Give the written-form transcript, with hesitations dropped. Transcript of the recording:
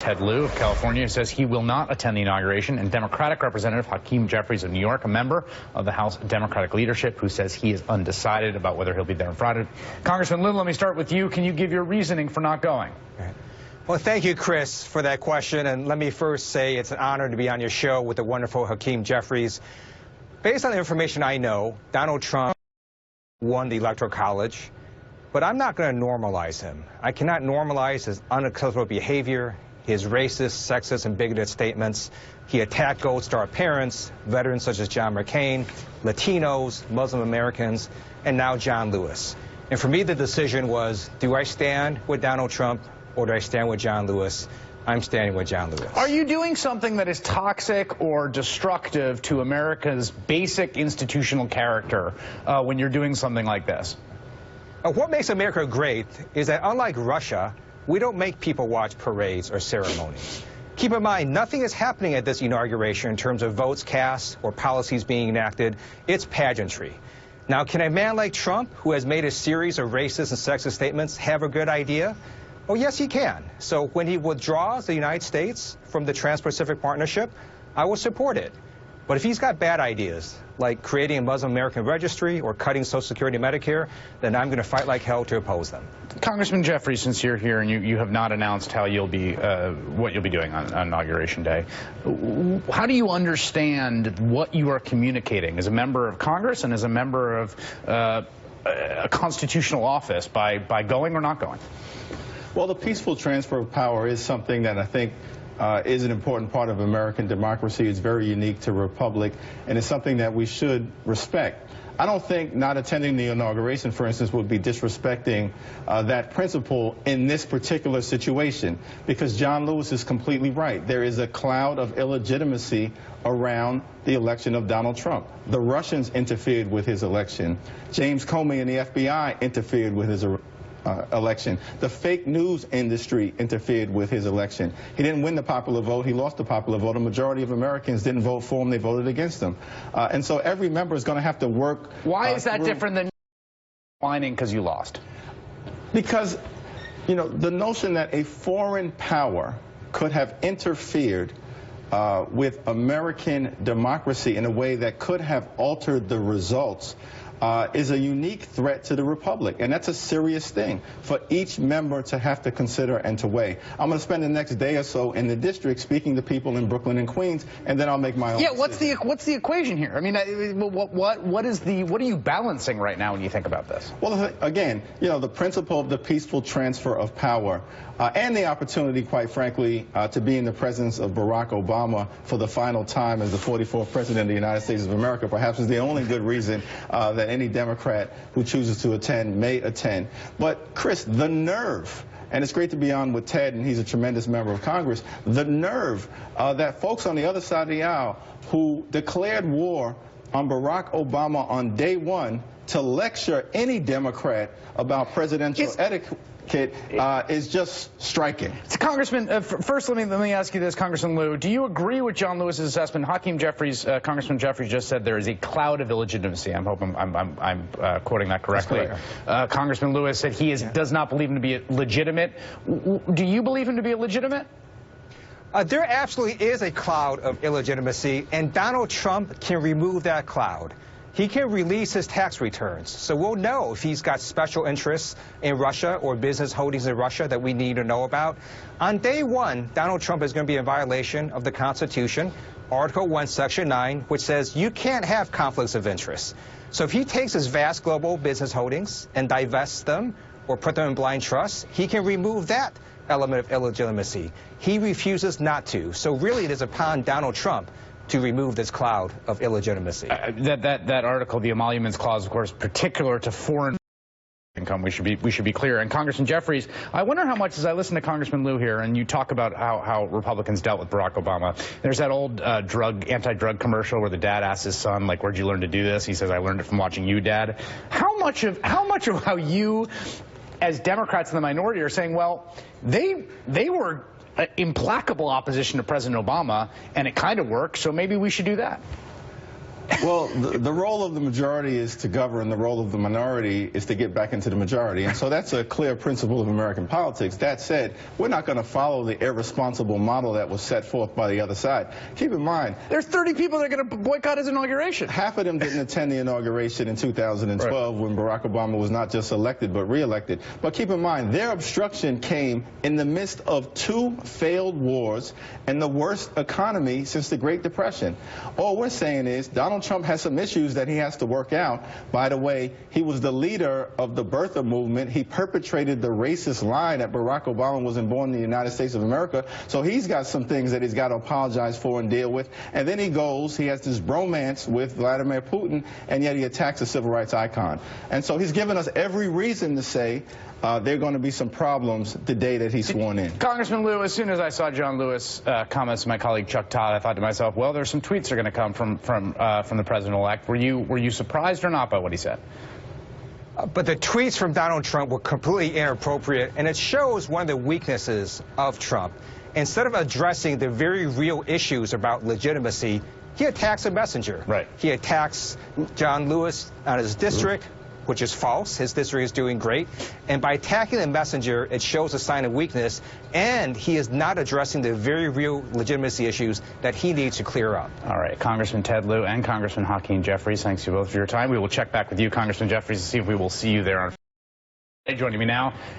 Ted Lieu of California says he will not attend the inauguration, and Democratic Representative Hakeem Jeffries of New York, a member of the House Democratic leadership, who says he is undecided about whether he'll be there on Friday. Congressman Lieu, let me start with you. Can you give your reasoning for not going? Well, thank you, Chris, for that question. And let me first say it's an honor to be on your show with the wonderful Hakeem Jeffries. Based on the information I know, Donald Trump won the Electoral College, but I'm not going to normalize him. I cannot normalize his unacceptable behavior, his racist, sexist, and bigoted statements. He attacked Gold Star parents, veterans such as John McCain, Latinos, Muslim Americans, and now John Lewis. And for me, the decision was, do I stand with Donald Trump or do I stand with John Lewis? I'm standing with John Lewis. Are you doing something that is toxic or destructive to America's basic institutional character when you're doing something like this? What makes America great is that, unlike Russia, we don't make people watch parades or ceremonies. Keep in mind, nothing is happening at this inauguration in terms of votes cast or policies being enacted. It's pageantry. Now, can a man like Trump, who has made a series of racist and sexist statements, have a good idea? Oh, yes, he can. So when he withdraws the United States from the Trans-Pacific Partnership, I will support it. But if he's got bad ideas, like creating a Muslim American registry or cutting Social Security and Medicare, then I'm going to fight like hell to oppose them. Congressman Jeffries, since you're here and you have not announced how you'll be, what you'll be doing on Inauguration Day, how do you understand what you are communicating as a member of Congress and as a member of a constitutional office by going or not going? Well, the peaceful transfer of power is something that I think is an important part of American democracy. It's very unique to a republic, and it's something that we should respect. I don't think not attending the inauguration, for instance, would be disrespecting that principle in this particular situation, because John Lewis is completely right. There is a cloud of illegitimacy around the election of Donald Trump. The Russians interfered with his election. James Comey and the FBI interfered with his election. The fake news industry interfered with his election. He didn't win the popular vote. He lost the popular vote. A majority of Americans didn't vote for him. They voted against him. And so every member is going to have to work. Why is that different than whining because you lost? Because, you know, the notion that a foreign power could have interfered with American democracy in a way that could have altered the results is a unique threat to the republic, and that's a serious thing for each member to have to consider and to weigh. I'm going to spend the next day or so in the district speaking to people in Brooklyn and Queens, and then I'll make my own decision. What's the equation here? I mean, what are you balancing right now when you think about this? Well, again, you know, the principle of the peaceful transfer of power and the opportunity, quite frankly, to be in the presence of Barack Obama for the final time as the 44th president of the United States of America, perhaps is the only good reason that any Democrat who chooses to attend may attend. But, Chris, the nerve, and it's great to be on with Ted, and he's a tremendous member of Congress, the nerve that folks on the other side of the aisle who declared war on Barack Obama on day one to lecture any Democrat about presidential etiquette is just striking. So, Congressman, first let me ask you this, Congressman Lieu. Do you agree with John Lewis's assessment? Hakeem Jeffries, Congressman Jeffries just said there is a cloud of illegitimacy. I hope I'm quoting that correctly. Congressman Lewis said he does not believe him to be legitimate. Do you believe him to be illegitimate? There absolutely is a cloud of illegitimacy, and Donald Trump can remove that cloud. He can release his tax returns, so we'll know if he's got special interests in Russia or business holdings in Russia that we need to know about. On day one, Donald Trump is going to be in violation of the Constitution, Article 1, Section 9, which says you can't have conflicts of interest. So if he takes his vast global business holdings and divests them or put them in blind trust, he can remove that element of illegitimacy. He refuses not to. So really it is upon Donald Trump to remove this cloud of illegitimacy. That article, the emoluments clause, of course, particular to foreign income, we should be clear. And Congressman Jeffries, I wonder how much, as I listen to Congressman Lieu here, and you talk about how Republicans dealt with Barack Obama. There's that old anti-drug commercial where the dad asks his son, like, where'd you learn to do this? He says, I learned it from watching you, Dad. How much of how you, as Democrats in the minority, are saying, well, they were implacable opposition to President Obama, and it kind of worked, so maybe we should do that? Well, the role of the majority is to govern. The role of the minority is to get back into the majority. And so that's a clear principle of American politics. That said, we're not going to follow the irresponsible model that was set forth by the other side. Keep in mind, there's 30 people that are going to boycott his inauguration. Half of them didn't attend the inauguration in 2012 when Barack Obama was not just elected but reelected. But keep in mind, their obstruction came in the midst of 2 failed wars and the worst economy since the Great Depression. All we're saying is Donald Trump has some issues that he has to work out. By the way, he was the leader of the birther movement. He perpetrated the racist lie that Barack Obama wasn't born in the United States of America. So he's got some things that he's got to apologize for and deal with. And then he has this bromance with Vladimir Putin, and yet he attacks a civil rights icon. And so he's given us every reason to say there are going to be some problems the day that he's sworn in. Congressman Lieu, as soon as I saw John Lewis comments to my colleague Chuck Todd, I thought to myself, well, there's some tweets that are going to come from the president-elect. Were you surprised or not by what he said? But the tweets from Donald Trump were completely inappropriate, and it shows one of the weaknesses of Trump. Instead of addressing the very real issues about legitimacy, he attacks a messenger. Right. He attacks John Lewis on his district, which is false. His district is doing great. And by attacking the messenger, it shows a sign of weakness, and he is not addressing the very real legitimacy issues that he needs to clear up. All right. Congressman Ted Lieu and Congressman Hakeem Jeffries, thanks to you both for your time. We will check back with you, Congressman Jeffries, to see if we will see you there on Friday. Joining me now